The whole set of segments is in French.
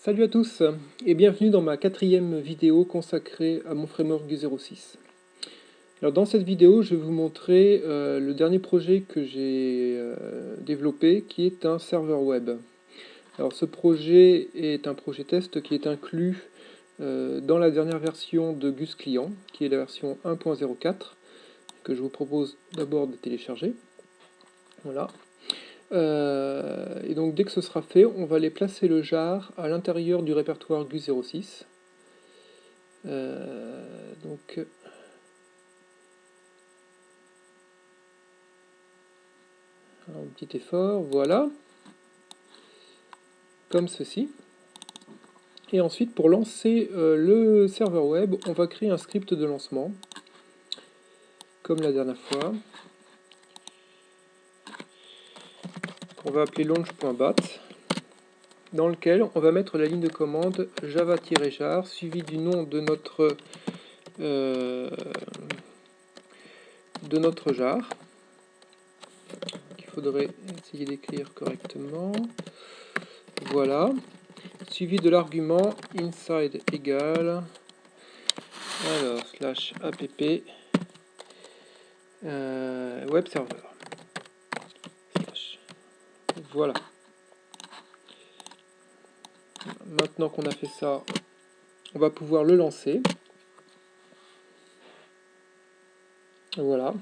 Salut à tous et bienvenue dans ma quatrième vidéo consacrée à mon framework Gu06. Alors dans cette vidéo, je vais vous montrer le dernier projet que j'ai développé, qui est un serveur web. Alors ce projet est un projet test qui est inclus dans la dernière version de Gus Client, qui est la version 1.04, que je vous propose d'abord de télécharger. Voilà. Et donc dès que ce sera fait, on va aller placer le jar à l'intérieur du répertoire Gu06. Donc un petit effort, voilà, comme ceci. Et ensuite, pour lancer le serveur web, on va créer un script de lancement, comme la dernière fois. On va appeler launch.bat, dans lequel on va mettre la ligne de commande java-jar suivi du nom de notre jar, qu'il faudrait essayer d'écrire correctement. Voilà, suivi de l'argument inside égale, alors slash app web server. Voilà. Maintenant qu'on a fait ça, on va pouvoir le lancer. Voilà.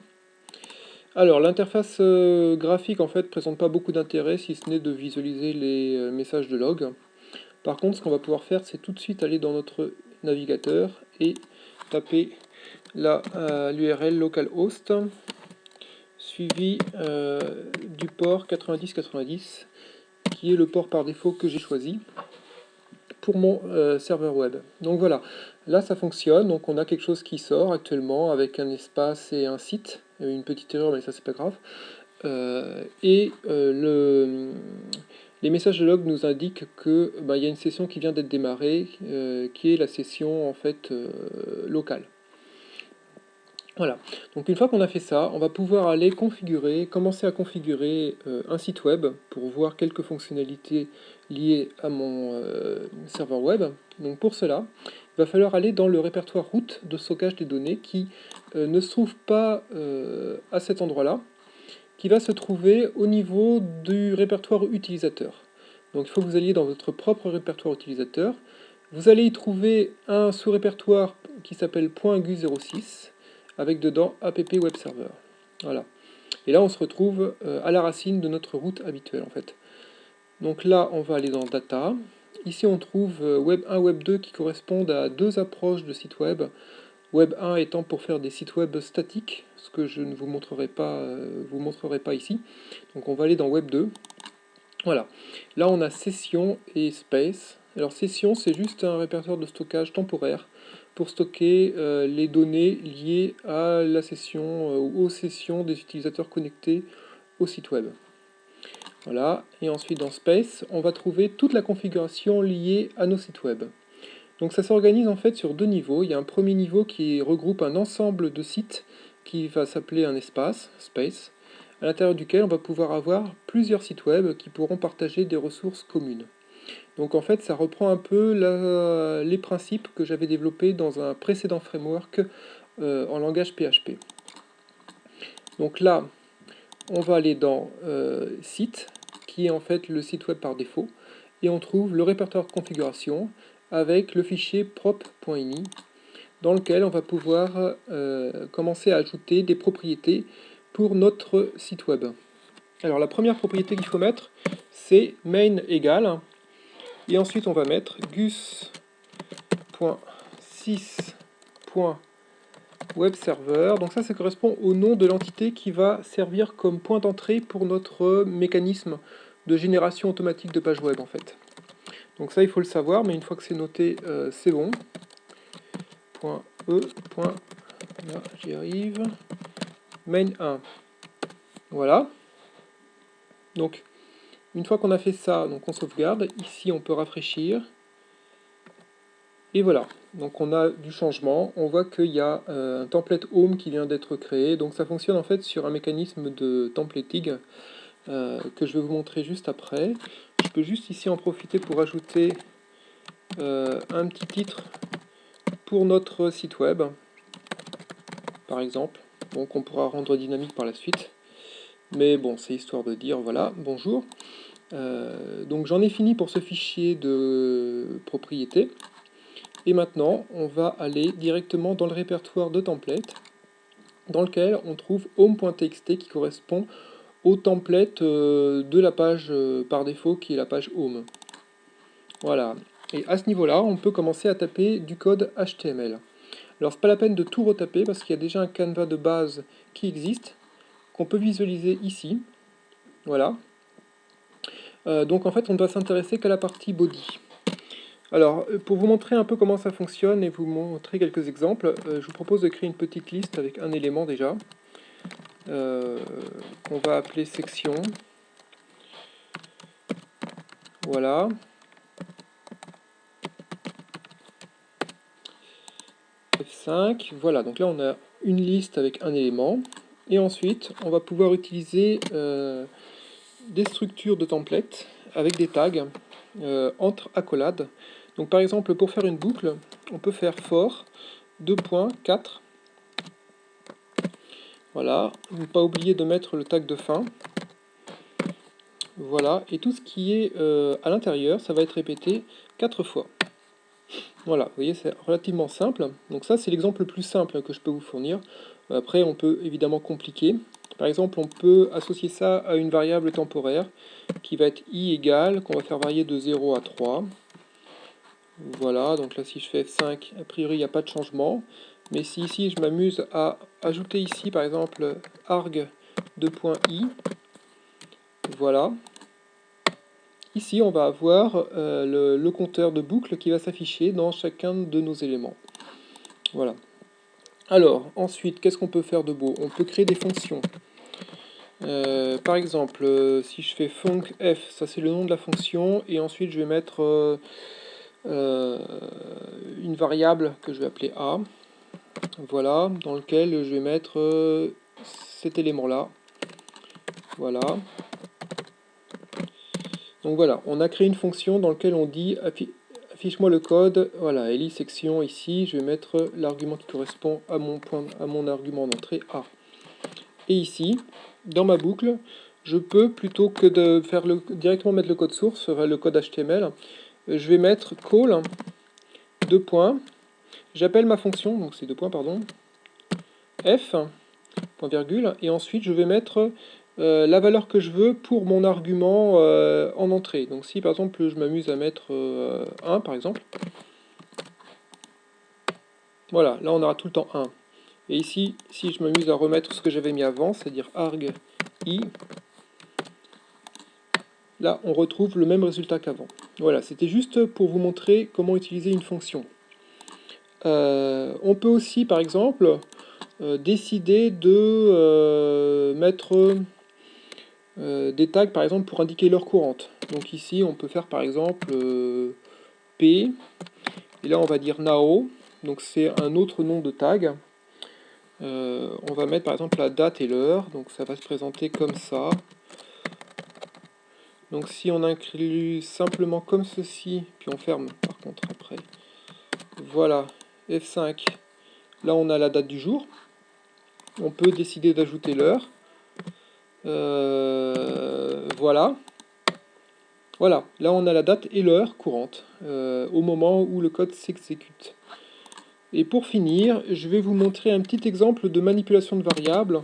Alors l'interface graphique en fait présente pas beaucoup d'intérêt si ce n'est de visualiser les messages de log. Par contre, ce qu'on va pouvoir faire, c'est tout de suite aller dans notre navigateur et taper l'URL localhost suivi du port 9090 qui est le port par défaut que j'ai choisi pour mon serveur web. Donc voilà, là ça fonctionne, donc on a quelque chose qui sort actuellement avec un espace et un site, une petite erreur mais ça c'est pas grave, les messages de log nous indiquent que y a une session qui vient d'être démarrée, qui est la session en fait locale. Voilà, donc une fois qu'on a fait ça, on va pouvoir aller commencer à configurer un site web pour voir quelques fonctionnalités liées à mon serveur web. Donc pour cela, il va falloir aller dans le répertoire route de stockage des données qui ne se trouve pas à cet endroit-là, qui va se trouver au niveau du répertoire utilisateur. Donc il faut que vous alliez dans votre propre répertoire utilisateur. Vous allez y trouver un sous-répertoire qui s'appelle .gu06 avec dedans app web server. Voilà. Et là on se retrouve à la racine de notre route habituelle en fait. Donc là on va aller dans data. Ici on trouve web 1, web 2 qui correspondent à deux approches de sites web. Web 1 étant pour faire des sites web statiques, ce que je ne vous montrerai pas ici. Donc on va aller dans web 2. Voilà. Là on a session et space. Alors session c'est juste un répertoire de stockage temporaire pour stocker les données liées à la session ou aux sessions des utilisateurs connectés au site web. Voilà. Et ensuite dans space, on va trouver toute la configuration liée à nos sites web. Donc ça s'organise en fait sur deux niveaux. Il y a un premier niveau qui regroupe un ensemble de sites qui va s'appeler un espace, space, à l'intérieur duquel on va pouvoir avoir plusieurs sites web qui pourront partager des ressources communes. Donc en fait ça reprend un peu les principes que j'avais développés dans un précédent framework en langage PHP. Donc là, on va aller dans site, qui est en fait le site web par défaut, et on trouve le répertoire de configuration avec le fichier prop.ini dans lequel on va pouvoir commencer à ajouter des propriétés pour notre site web. Alors la première propriété qu'il faut mettre, c'est main égale, et ensuite on va mettre gus.6.webserver. Donc ça correspond au nom de l'entité qui va servir comme point d'entrée pour notre mécanisme de génération automatique de page web en fait. Donc ça il faut le savoir, mais une fois que c'est noté, c'est bon. .e. Là, j'y arrive. Main 1. Voilà. Donc une fois qu'on a fait ça, donc on sauvegarde. Ici on peut rafraîchir. Et voilà. Donc on a du changement. On voit qu'il y a un template home qui vient d'être créé. Donc ça fonctionne en fait sur un mécanisme de templating que je vais vous montrer juste après. Je peux juste ici en profiter pour ajouter un petit titre pour notre site web, par exemple, donc on pourra rendre dynamique par la suite. Mais bon, c'est histoire de dire, voilà, bonjour. Donc j'en ai fini pour ce fichier de propriété. Et maintenant, on va aller directement dans le répertoire de templates, dans lequel on trouve home.txt qui correspond au template de la page par défaut, qui est la page home. Voilà. Et à ce niveau-là, on peut commencer à taper du code HTML. Alors c'est pas la peine de tout retaper parce qu'il y a déjà un canevas de base qui existe, qu'on peut visualiser ici. Voilà. Donc en fait on ne doit s'intéresser qu'à la partie body. Alors pour vous montrer un peu comment ça fonctionne et vous montrer quelques exemples, je vous propose de créer une petite liste avec un élément déjà, qu'on va appeler section. Voilà. F5, voilà, donc là on a une liste avec un élément, et ensuite on va pouvoir utiliser des structures de templates avec des tags entre accolades. Donc par exemple pour faire une boucle, on peut faire for 2.4. Voilà, ne pas oublier de mettre le tag de fin. Voilà, et tout ce qui est à l'intérieur, ça va être répété 4 fois. Voilà, vous voyez, c'est relativement simple. Donc ça, c'est l'exemple le plus simple que je peux vous fournir. Après, on peut évidemment compliquer. Par exemple, on peut associer ça à une variable temporaire qui va être i égale, qu'on va faire varier de 0 à 3. Voilà, donc là, si je fais F5, a priori, il n'y a pas de changement. Mais si ici, je m'amuse à ajouter ici, par exemple, arg2.i, voilà. Ici, on va avoir le compteur de boucle qui va s'afficher dans chacun de nos éléments. Voilà. Alors, ensuite, qu'est-ce qu'on peut faire de beau? On peut créer des fonctions. Par exemple, si je fais funcf, ça c'est le nom de la fonction, et ensuite je vais mettre une variable que je vais appeler a, voilà, dans lequel je vais mettre cet élément-là. Voilà. Donc voilà, on a créé une fonction dans laquelle on dit affiche-moi le code, voilà, Eli section ici, je vais mettre l'argument qui correspond à mon argument d'entrée A. Et ici, dans ma boucle, je peux, plutôt que de faire directement mettre le code source, le code HTML, je vais mettre call, deux points, j'appelle ma fonction, donc c'est deux points, pardon, f, point virgule, et ensuite je vais mettre la valeur que je veux pour mon argument en entrée. Donc si par exemple je m'amuse à mettre 1 par exemple, voilà, là on aura tout le temps 1. Et ici, si je m'amuse à remettre ce que j'avais mis avant, c'est-à-dire arg i, là on retrouve le même résultat qu'avant. Voilà, c'était juste pour vous montrer comment utiliser une fonction. On peut aussi par exemple décider de mettre des tags par exemple pour indiquer l'heure courante. Donc ici on peut faire par exemple P, et là on va dire now, donc c'est un autre nom de tag. On va mettre par exemple la date et l'heure, donc ça va se présenter comme ça. Donc si on inclut simplement comme ceci, puis on ferme par contre après, voilà, F5, là on a la date du jour, on peut décider d'ajouter l'heure, voilà, voilà, là on a la date et l'heure courante, au moment où le code s'exécute. Et pour finir, je vais vous montrer un petit exemple de manipulation de variables.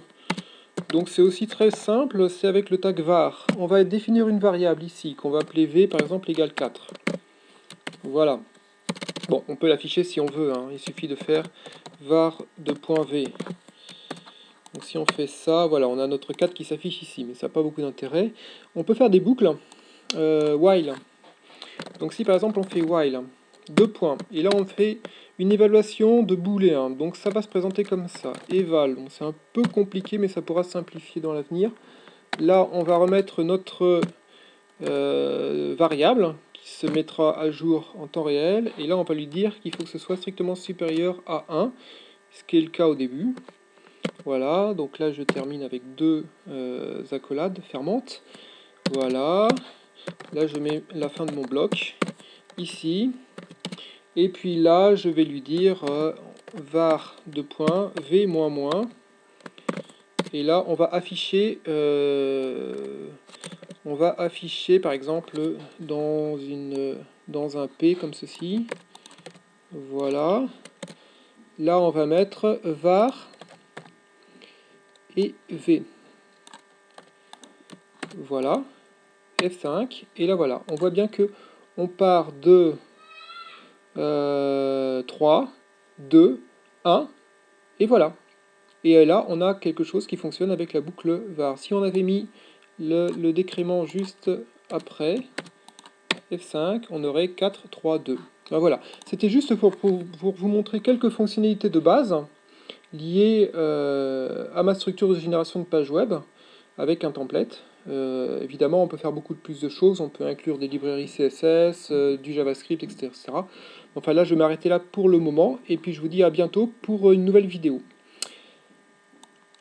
Donc c'est aussi très simple, c'est avec le tag var. On va définir une variable ici, qu'on va appeler v par exemple égale 4. Voilà. Bon, on peut l'afficher si on veut, hein. Il suffit de faire var de .v. Donc si on fait ça, voilà, on a notre 4 qui s'affiche ici, mais ça n'a pas beaucoup d'intérêt. On peut faire des boucles, while. Donc si par exemple on fait while, deux points, et là on fait une évaluation de booléen, donc ça va se présenter comme ça, eval, donc c'est un peu compliqué mais ça pourra se simplifier dans l'avenir. Là on va remettre notre variable qui se mettra à jour en temps réel, et là on va lui dire qu'il faut que ce soit strictement supérieur à 1, ce qui est le cas au début. Voilà, donc là je termine avec deux accolades fermantes. Voilà, là je mets la fin de mon bloc ici. Et puis là, je vais lui dire var v moins. Et là, on va afficher par exemple dans un P comme ceci. Voilà. Là, on va mettre var et v. Voilà. F5. Et là, voilà. On voit bien que on part de 3, 2, 1. Et voilà. Et là, on a quelque chose qui fonctionne avec la boucle var. Si on avait mis le décrément juste après, F5, on aurait 4, 3, 2. Ben voilà, c'était juste pour vous montrer quelques fonctionnalités de base liées à ma structure de génération de page web avec un template. Évidemment, on peut faire beaucoup plus de choses, on peut inclure des librairies CSS, du JavaScript, etc. Enfin là, je vais m'arrêter là pour le moment, et puis je vous dis à bientôt pour une nouvelle vidéo.